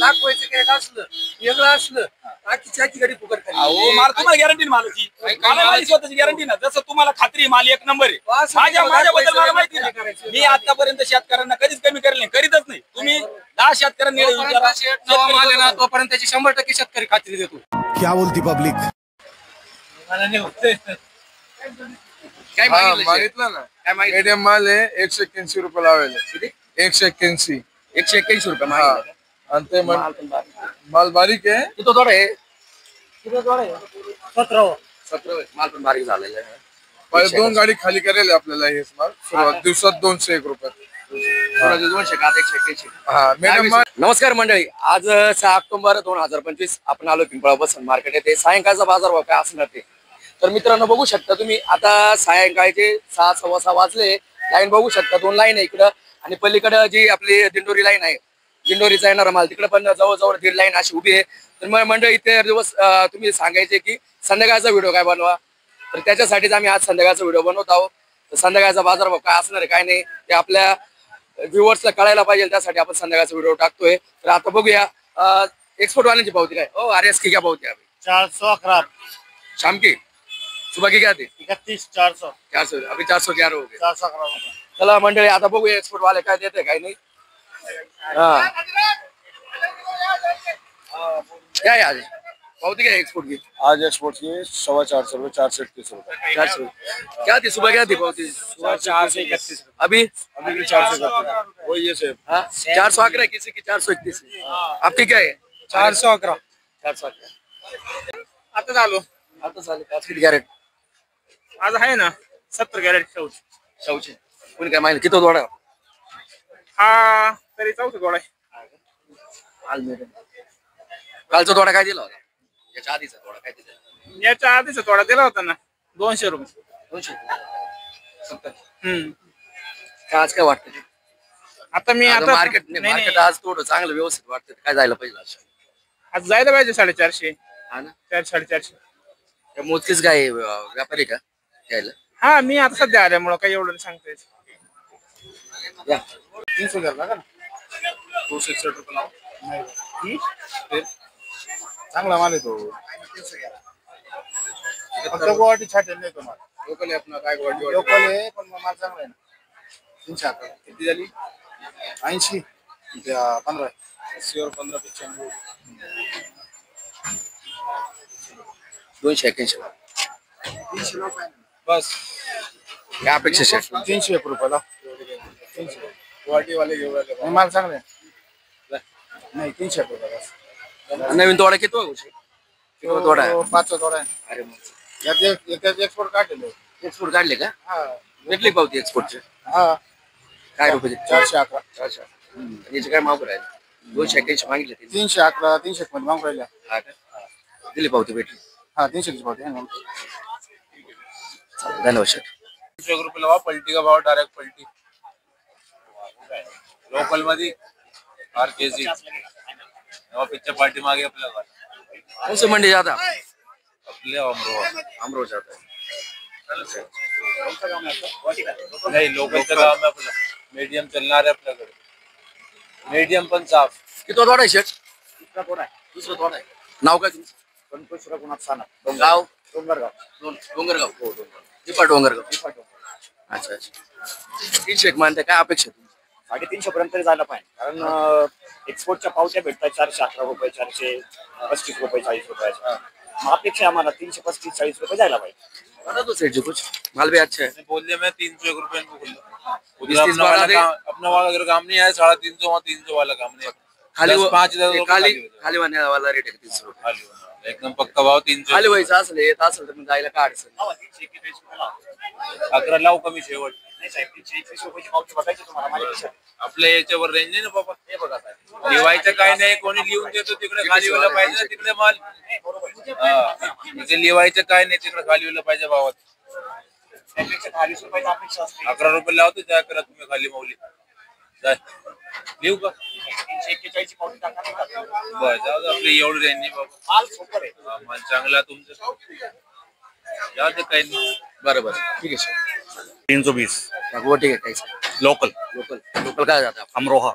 दाखवायचं काय असलं वेगळं असलं आखी गाडी फुकट खाली. अहो माल तुम्हाला गॅरंटी मालाची माझी स्वतःची गॅरंटी ना. जसं तुम्हाला खात्री माल एक नंबर आहे. माझ्याबद्दल मला माहिती ना. मी आतापर्यंत शेतकऱ्यांना कधीच कमी करेल नाही, करीतच नाही. तुम्ही 10 शेतकऱ्यांना माल आहे ना तोपर्यंत त्याची 100% शेतकरी खात्री देतो. क्या बोलती पब्लिक. काय मागितलं ना मीडियम माल आहे 181 रुपये लावायला. 181 181 रुपये मागितलं. आणि ते माल बारीक आहे. किती थोडा आहे? 17 माल पण बारीक झालेला आहे. पहिले 2 गाडी खाली करेल आपल्याला हे माल सुरुवात दिवसात 201 रुपये. 200 का 181. हा मीडियम माल. नमस्कार मंडळी, आज 6 ऑक्टोबर 2025 आपण आलो पिंपळा बसन मार्केट येथे. सायंकाळचा बाजारभाव काय असणार ते तर मित्रांनो बघू शकता तुम्ही. आता सायंकाळचे 6 सव्वा 6 वाजले. लाईन बघू शकता, 2 लाईन आहे इकडं आणि पलीकडं जी आपली दिंडोरी लाईन आहे, दिंडोरीचा येणारा माल तिकडे पण जवळजवळ 1.5 लाईन अशी उभी आहे. तर मग मंडळी इथे दिवस तुम्ही सांगायचे की संध्याकाळचा व्हिडिओ काय बनवा, तर त्याच्यासाठीच आम्ही आज संध्याकाळचा व्हिडिओ बनवत आहोत. तर संध्याकाळचा बाजारभाव काय असणार आहे काय नाही ते आपल्या व्ह्युअर्सला कळायला पाहिजे, त्यासाठी आपण संध्याकाळचा व्हिडिओ टाकतोय. तर आता बघूया एक्सपोर्ट वाल्यांची पावती काय. ओ RS की क्या पावती आहे? 411 शाम की सुबह की क्या थी? 31 400 400 अभी 411 हो गए. 411. चला मंडळी आता बघूया एक्सपोर्ट वाले काय देते काय नाही. हाँ क्या है आज पावती क्या है एक्सपोर्ट की? आज एक्सपोर्ट की 425 रुपये 431 रुपये. 400 क्या थी सुबह, क्या थी पावती? 431. अभी अभी 400 वही है सेम. 411 किसी की 431. आपकी क्या है? 411. 411 आता झालो. आता झाले. आज किती कॅरेट? आज आहे ना 70 कॅरेट शौचे कोणी काय माहिती किती थोडा हा तरी 400 गोळा आहे. कालचा थोडा काय दिला होता? याच्या आधीचा थोडा काय दिला? याच्या आधीच थोडा दिला होता ना 200 रुपये. 200 70. हम्म. आज काय वाटतं? आता मी आता आता मार्केट आज थोडं चांगलं व्यवस्थित वाटतं. काय जायला पाहिजे आज जायला पाहिजे 450. हा ना. 400-450. मोजकीच काय व्यापारी का घ्यायला? हा मी आता सध्या आल्यामुळं काही एवढं सांगता येत. 300 घ्यायला का ना. 261 रुपये लावा. चांगला माल आहे तो. फक्त गुवाहाटी छाटेल नाही तुम्हाला. लोकल आहे आपला काय गुवाहाटी लोकल आहे पण माल चांगला आहे ना. 311 किती झाली? 80 15 80 15 95. 281 बस काय अपेक्षा शेट? 301 रुपयाला. 300 गुवाहाटी वाले घेऊन राहिले. माल चांगला आहे. नाही 301 रुपये बस. नवीन तोडा किती आहे? तोडा आहे 5चा तोडा आहे. अरे यात एक्सपोर्ट काढलेलं. एक्सपोर्ट काढले का? हा भेटली पावती एक्सपोर्टची? हा काय रुपये? 411. 400. याचे काय मागू राहिले? 281 मागितले ते. 311 300 मध्ये मागून राहिल्या. हा का? दिली पावती भेटली. हा 300 ची पावती आहे ना. धन्यवाद शेट. 300 रुपये लावा. पलटी का भाव डायरेक्ट पलटी लोकल मध्ये RKG पिक्चर पार्टी मागे आपल्याला. कौन सी मंडी जाता? आपले अमरोहा जाता है. नाही लोकलचं काम आहे आपलं. मीडियम चालणार आहे आपल्याकडे. मीडियम पण साफ. किती तोडा आहे शेट? दुसरा तोडा आहे. दुसरं तोडा आहे. नाव काय तुमचं? संतोष रघुनाथ साना. गाव? डोंगरगाव. डोंगरगाव. हो डोंगरगाव. डोंगरगाव. अच्छा अच्छा. 300 म्हणते काय अपेक्षा? 350 पर्यंत तरी जायला पाहिजे. कारण एक्सपोर्टच्या पावत्या भेटतात 411 रुपये 435 रुपये 40 रुपयाच्या. मग अपेक्षा आम्हाला 335 40 रुपये जायला पाहिजे. बता दो सेठ जी कुछ माल भी अच्छा है. बोल दिया मैं 301 रुपये इनको बोल अपना वाला अगर काम नहीं आया 350 वहाँ 300 वाला काम नहीं. खाली 5,000 खाली वाला रेट आहे 300 रुपये. खाली एकदम पक्का भाव 300. खाली व्हायचं असलं येत असेल तर मग जायला काय अडचण? 11 लाव कमी शेवट. तुम्हाला आपल्या याच्यावर रेंज नाही ना बाबा. हे बघा लिवायचं काही नाही. कोणी लिहून देतो तिकडे खाली व्हायला पाहिजे ना तिकडे माल. लिवायचं काय नाही तिकडे खाली व्हायला पाहिजे भावात. 11 रुपये लावतो त्या करा तुम्ही खाली माऊली. लिहू का? 341 ची पावती टाका नाही का? बस जाऊ दे आपली एवढी रेंज नाही बाबा. माल सुपर आहे. माल चांगला तुमचं. जाऊ दे काही नाही. बरोबर ठीक आहे सर. 320 वो ठीक है कैसे? लोकल लोकल लोकल काय जाता? अमरोहा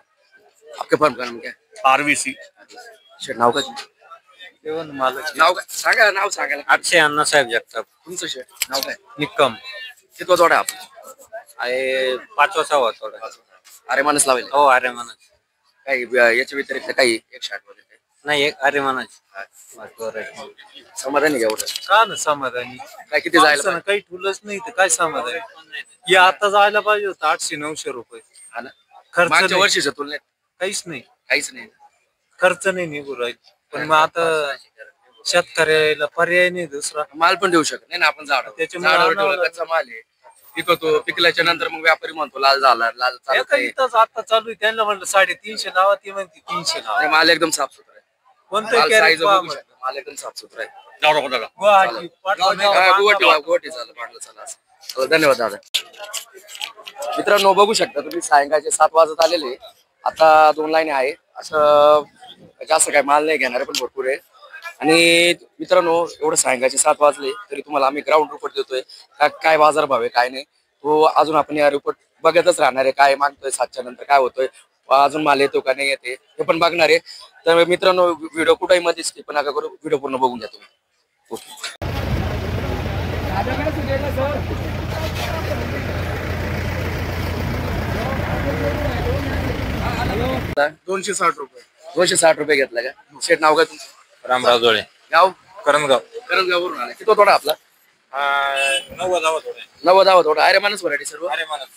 आपके फर्म का नाम क्या है? आरवीसी शेट नाव काय तुमचं? नाव काय सांगा, नाव सांगायला. अक्षय अण्णासाहेब जगताप. तुमचं शेट नाव काय? निक्कम. कितवा तोडा आहे आपला? आहे 5वा 6वा थोडा. अरे माणूस लावेल हो अरे मनच. काही याच्या व्यतिरिक्त काही 160 वगैरे काही? नाही एक अरे मनच. समाधानी आहे एवढं? का ना समाधानी. काय किती जायला माणसानं काही ठुलच नाही तर काय समाधानी. हे आता जायला पाहिजे होतं 800-900 रुपये. हा ना? खर्च मागच्या नाही. वर्षीच्या तुलनेत काहीच नाही. काहीच नाही. खर्च नाही निघू राहील. पण मग आता शेतकऱ्याला पर्याय नाही दुसरा. माल पण देऊ शकत नाही ना आपण झाड त्याच्यामुळे झाडावर आणावं ठेवलं कच्चा माल आहे, पिकवतो, पिकल्याच्या नंतर मग व्यापारी म्हणतो लाल झाला, लाल चालत एका नाही. इथंच आता चालू आहे. त्यांना म्हणलं 350 लावा, ती म्हणते 300 लावा. आणि माल एकदम साफसुथरा आहे. कोणतं माल कॅरेट size पहा बघू मग. शकता, माल एकदम साफसुथरा आहे. गुवाहाटी, पाटणा, हा, गुवाहाटी झालं पाटलं चला असं. चला, धन्यवाद दादा. मित्रांनो बघू शकता तुम्ही सायंकाळचे 7 वाजत आलेले. आता 2 लाईन आहे. असं जास्त काय माल नाही घेणारे पण भरपूर आहे. आणि मित्रांनो एवढं सायंकाळचे 7 वाजले तरी तुम्हाला आम्ही ग्राउंड रिपोर्ट देतोय काय बाजार भाव आहे काय नाही तो अजून आपण या रिपोर्ट बघतच राहणार आहे. काय मागतोय 7च्या नंतर काय होतोय, अजून माल येतो का नाही येते हे पण बघणार आहे. तर मित्रांनो व्हिडिओ कुठेही मध्ये स्किप नका करू, व्हिडिओ पूर्ण बघून घ्या तुम्ही. ओके. 260 रुपये. 260 रुपये घेतला का? शेट नाव काय तुमचं? रामराव जोळे. गाव करंजगाव. करंजगाववरून आला. किती तोडा आपला? 90 तोडा. अरे माणूस व्हरायटी सर्व. अरे मनच.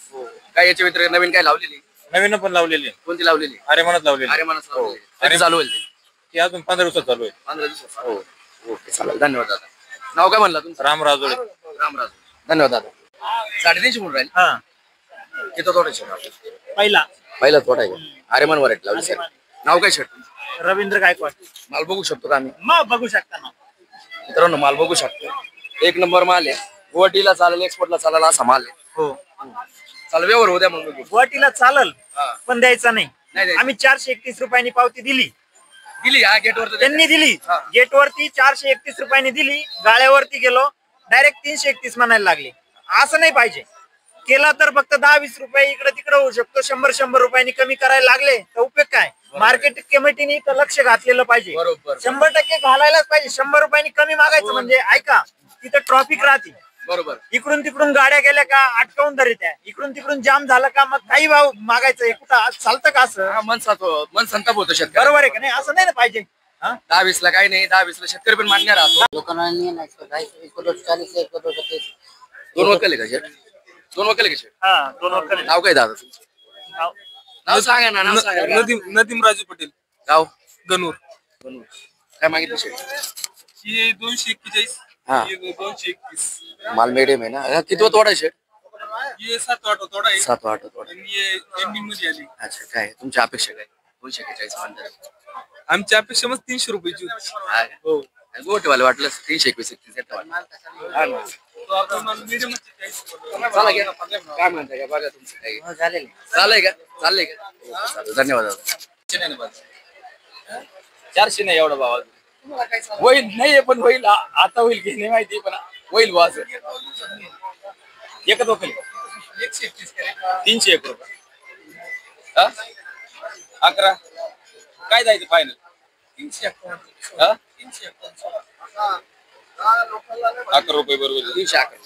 काय याच्या व्यतिरिक्त नवीन काय लावलेली? नवीन पण लावलेली. कोणती लावलेली? अरे मनच लावलेली. अरे माणूस लावलेली. कधी चालू होईल ती? ती अजून 15 दिवसात चालू आहे. 15 दिवसात. हो. ओके चालेल, धन्यवाद दादा. नाव काय म्हणला तुमचं? रामराव जोळे. रामराज. धन्यवाद दादा. 350 म्हणून राहील. हा किती तोडा शेट? पहिला तोडा आहे. अरे मन व्हरायटी लावली शेट. नाव काय शेट? रवींद्र गायकवाड. माल बघू शकतो का आम्ही? मग बघू शकता ना. मित्रांनो माल बघू शकतो. 1 नंबर माल आहे. गुवाहाटीला चालेल, एक्सपोर्टला चालेल असा माल आहे. हो चालेल व्यवहार होऊ द्या मग बघू. गुवाहाटीला चालल हा. पण द्यायचा नाही. नाही द्यायचं. आम्ही 431 रुपयांनी पावती दिली, दिली हा गेटवर तर त्यांनी दिली. हा. गेटवरती 431 रुपयांनी दिली, गाळ्यावरती गेलो डायरेक्ट 331 म्हणायला लागले. असं नाही पाहिजे. केला तर फक्त 10-20 रुपये इकडे तिकडे होऊ शकतो. 100 रुपयांनी कमी करायला लागले तर उपयोग काय? मार्केट कमिटीने तर लक्ष घातलेलं पाहिजे. बरोबर. 100% घालायलाच पाहिजे. 100 रुपयांनी कमी मागायचं म्हणजे ऐका तिथं ट्रॉफिक राहते. बरोबर. इकडून तिकडून गाड्या गेल्या का अटकावून धरीत आहे. इकडून तिकडून जाम झालं का मग काही भाव मागायचं. कुठं चालतं का असं? हा, मन संताप होतो शेतकरी. बरोबर आहे का नाही? असं नाही ना पाहिजे. 10-20 ला काही नाही, 10-20 ला शेतकरी पण मान्य राहतो. दोन वकल आहे का शेट? दोन वकल आहे का शेट? हा, दोन वखर आहे. नाव काय दादा तुमचं? नाव. नाव सांगा ना, नाव सांगा ना. नदीम राजू पटेल. गाव गणूर. काय मागितलं शेट? ही 241. हा. ही 221. माल मिडियम आहे ना. किती तोडा आहे शेट? हे 7 वाटो थोडा आहे. 7 वाटत तोडा. आणि हे एंडिंग मध्ये आली. अच्छा, काय तुमची अपेक्षा काय? 241 पर्यंत. आमची अपेक्षा मग 300 रुपयाची होती. हो. गोटेवाले वाटलं 321 येतं वाटलं. हा ना. तो आपण medium चला घ्या. काय म्हणताय का बघा तुमचं काही चाललंय का? चाललंय का? ओके, चालेल. धन्यवाद दादा. 400 नाही एवढा भाव. होईल नाहीये पण होईल. आता होईल की नाही माहिती पण होईल भाव असं. एकच वकील 301 रुपये. 11 काय जायचं फायनल? 11 रुपये बरोबर. 311.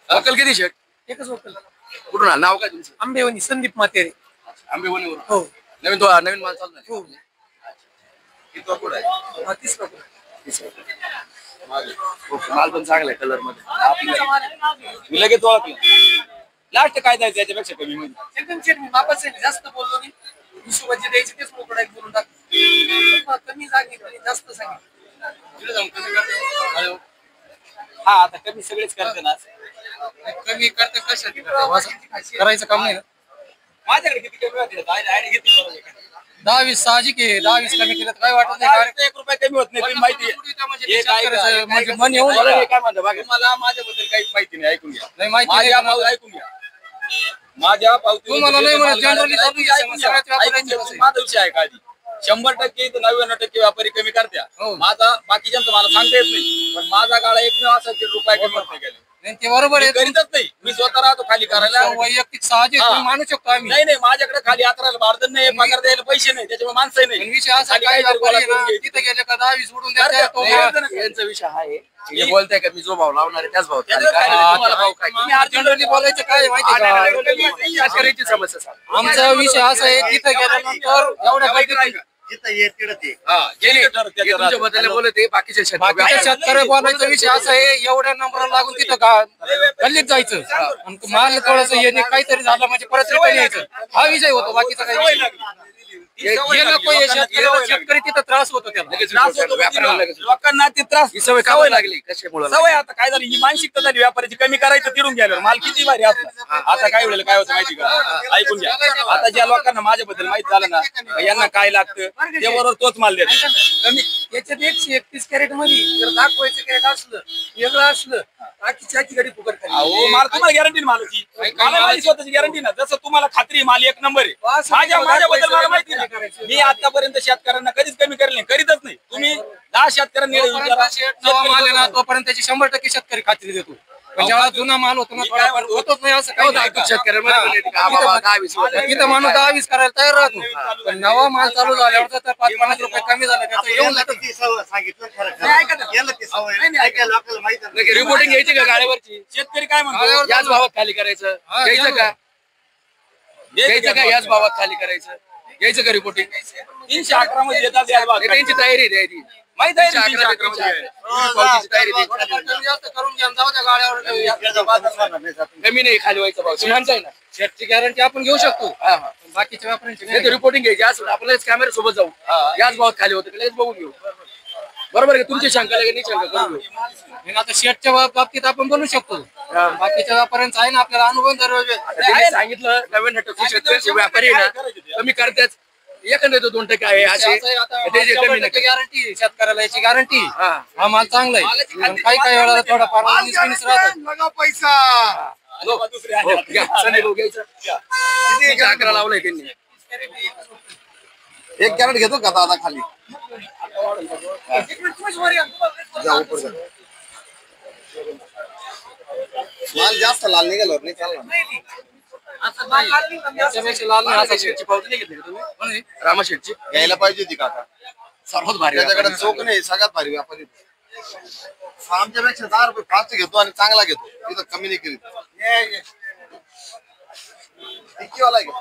वकल किती शेट? एकच वकील. कुठून आलं? नाव काय तुमचं? आंबेवणी संदीप मातेरे. आंबेवणीवरून. हो. नवीन माल चालू झाला. हो. किती वकल आहे? 30 रुपये. 30 रुपये. ओके, माल पण चांगला आहे कलर मध्ये. मी लगेच ओळखलं. लास्ट काय जायचं याच्यापेक्षा कमी मध्ये? एकदम शेट मी वापस आहे. जास्त बोललो नाही. हिशोबाचे द्यायचे तेच मोकळा बोलून टाक. कमी सांगितलं जास्त सांगितलं. तिकडे जाऊन कमी करतो. हा आता कमी सगळेच करते ना. कमी करता कशासाठी? करायचं काम नाही ना. माझ्याकडे किती कमी होते? आयडी घेतली बरोबर. 10-20 साहजिक आहे. 10-20 कमी केलं तर काय वाटत नाही. 1 रुपया कमी होत नाही. तुम्ही माहिती आहे. हे काय शेतकऱ्याचं म्हणजे मन येऊन बरं, झालं. हे काय म्हणता बघा. मला माझ्याबद्दल काहीच माहिती नाही. ऐकून घ्या. नाही माहिती नाही. माझ्या पावती ऐकून घ्या. माझ्या पावती तुम्हाला नाही म्हणत, generally चालू आहे. सगळ्यात व्यापाऱ्यांचं कसं आहे? माझा विषय आहे का आधी 100% तर 99% व्यापारी कमी करत्या. हो. माझा बाकीच्यांचं मला सांगता येत नाही पण माझा गाळा एकमेव असा की रुपये कमी होत नाही गेले. नाही, ते बरोबर आहे. करीतच नाही. मी स्वतः राहतो खाली करायला. वैयक्तिक साहजिक हा. तुम्ही मानू शकतो आम्ही. नाही माझ्याकडे खाली यात्राला भारदन नाही, पगार द्यायला पैसे नाही, त्याच्यामुळे माणसं पण नाही. विषय असा खाली काय काहीतरी गोळा व्यापारी आहे करून ना, घ्यायचं. तिथे गेले का 10-20 सोडून करतात. द्यायचा तो नाही, माल. यांचा विषय हा आहे हे बोलताय का मी जो भाव लावणार आहे त्याच भाव त्याच्यात काय नाही, तुम्हाला भाव काय? तुम्ही अर्जंटली बोलायचं काय आहे माहिती आहे का? शेतकऱ्याची समस्या सांग. आमचा विषय असा आहे तिथे गेल्यानंतर एवढ्या पैकी जिथं येत तिकडं ते गेले तर हे त्याच्या तुमच्या बद्दल बोलत आहे बाकीचे शेतकरी बाकीच्या शेतकरी बोलायचा विषय असा आहे एवढ्या नंबर लागून तिथं गल्लीत जायचं आणि माल थोडस येणे काहीतरी झालं म्हणजे परत रिटर्न यायचं हा विषय होतो बाकीचा काही विषय नाही. हे नको हे शेतकरी तिथं त्रास होतो त्याला. लगेच त्रास विचारलं, होतो व्यापाऱ्याला लगेच विचारलं. लोकांना ते त्रास ही सवय कामाला लागली कशामुळे सवय आता काय झाली ही मानसिकता झाली व्यापाराची कमी करायचं तिरून गेल्यावर माल किती भारी असला आता काय वेळेला काय होतं माहिती का ऐकून घ्या आता ज्या लोकांना माझ्याबद्दल माहित झालं ना का यांना काय लागतं ते बरोबर तोच माल देतो कमी याच्यात 131 कॅरेट मध्ये जर दाखवायचं कॅरेट असलं वेगळं असलं बाकीची गाडी फुकट खाली. अहो माल तुम्हाला गॅरंटी मालाची मला माझी स्वतःची गॅरंटी ना जसं तुम्हाला खात्री आहे, माल एक नंबर आहे माझ्याबद्दल मला माहिती ना मी आतापर्यंत शेतकऱ्यांना कधीच कमी करेल नाही करीतच नाही तुम्ही 10 शेतकऱ्यांनी विचारा. नवा माल आहे ना तोपर्यंत त्याची 100% शेतकरी खात्री देतो. पण जेव्हा जुना माल होतो ना थोडाफार होतच नाही असं काही नाही. शेतकऱ्यांमध्ये पण येते का, हा बाबा 10-20 रुपये. तिथं माणूस 10-20 करायला तयार राहतो पण नवा माल चालू झाल्यावर तर 5-50 रुपये कमी झाले त्याचं येऊन जातं. ती सवय सांगितलं खरं नाही, ऐका ना. याला ती सवय ऐकायला आपल्याला माहिती आहे. नाही, रिपोर्टिंग घ्यायची का गाड्यावरची शेतकरी काय म्हणतो याच भावात खाली करायचं घ्यायचं का घ्यायचं का याच भावात खाली करायचं घ्यायचं का रिपोर्टिंग 311 मध्ये येतात या भागात. त्यांची तयारी द्यायची माहित आहे ना 311 311 मध्ये आहे. पावतीची तयारी द्यायची. कमी जास्त करून घ्या आणि जाऊ द्या गाड्यावर. कमी नाही खाली व्हायचं भाव तुम्ही आहे ना शेटची गॅरंटी आपण घेऊ शकतो हा, हा. बाकीच्या व्यापाऱ्यांची नाही नाही. रिपोर्टिंग घ्यायची असं आपल्याला कॅमेरा सोबत जाऊ याच भावात खाली होतं लगेच बघून घेऊ बरोबर आहे का? तुमची शंका लगेच नाही शंका करून घेऊ आणि आता शेटच्या बाबतीत आपण बोलू शकतो बाकीच्या व्यापाऱ्यांचा आहे ना आपल्याला अनुभव दरवेळेस. आता त्यांनी सांगितलं 99% शेतकरी व्यापारी आहे ना कमी करतेच एखादं 2% आहे असे त्याची कमी नका गॅरंटी शेतकऱ्याला याची गॅरंटी हा हा माल चांगला आहे पण काही काही वेळा थोडाफार 19-20 राहतात. पैसा हो, दुसरे आहे. हो, घ्या. संदीप भाऊ घ्यायचं किती 11 लावलंय त्यांनी एक कॅरेट घेतो का दादा खाली माल जास्त लाल निघाल्यावर नाही चालणार त्याच्यापेक्षा लाल नाही रामा असा शेठची पावती नाही घेतली का तुम्ही रामा शेठची घ्यायला पाहिजे होती काका सर्वात भारी त्याच्याकडे व्यापारी. चोख नाही सगळ्यात भारी व्यापारी आमच्यापेक्षा 10 रुपये फास्ट घेतो आणि चांगला घेतो तिथं कमी नाही करीत टिक्कीवाला आहे का?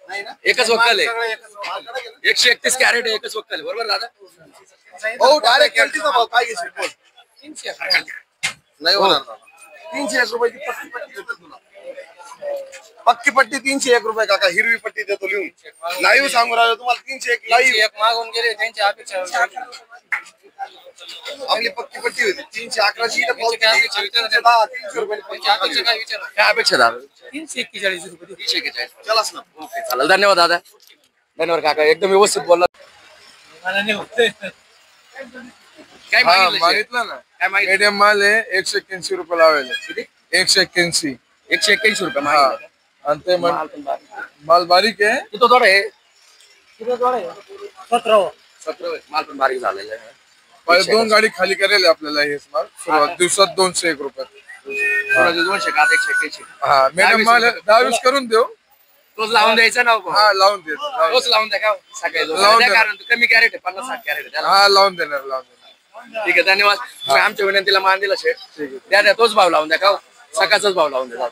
नाही ना एकच वक्कल आहे सगळं एकच. 131 कॅरेट आहे एकच वक्कल आहे बरोबर दादा हो डायरेक्ट कॅन्टीचा भाव काय घेशील बोल नाही होणार दादा. 301 रुपयाची पट्टी पट्टी देतो तुला पक्की पट्टी 301 रुपये काका हिरवी पट्टी देतो लिहून लाईव्ह सांगू राहिलो तुम्हाला 301 लाईव्ह एक मागून गेले त्यांची अपेक्षा आपली पक्की पट्टी होती 311 ची इथं पावती काय दिली, अपेक्षा 310 300 रुपये त्यांची अपेक्षा काय विचार काय अपेक्षा दादा 341 रुपये 341 चलाच ना ओके चालेल धन्यवाद दादा धन्यवाद काका एकदम व्यवस्थित बोलला काय मागितलं शेठ? मागितलं ना काय मागितलं मीडियम माल आहे 181 रुपये लावायला किती 181 181 रुपये मागितलं का? आणि ते म्हण- माल पण बारीक. माल बारीक आहे किती थोडं आहे 17 17 माल पण बारीक झालेला आहे पहिले 2 गाडी खाली करेल आपल्याला हे माल सुरुवात दिवसात 201 रुपये कोणाचे 200 का आता 181 हा मीडियम माल 10-20 करून देऊ तोच लावून द्यायचा ना हो. हा लावून दे तोच लावून द्या का सकाळी लावून द्या द्या. कारण कमी कॅरेट आहे 50-60 कॅरेट आहे त्याला. हा लावून देणार ठीक आहे धन्यवाद तुम्ही आमच्या विनंतीला मान दिला शेठ द्या द्या तोच भाव लावून द्या का हो? सकाळचाच भाव लावून द्या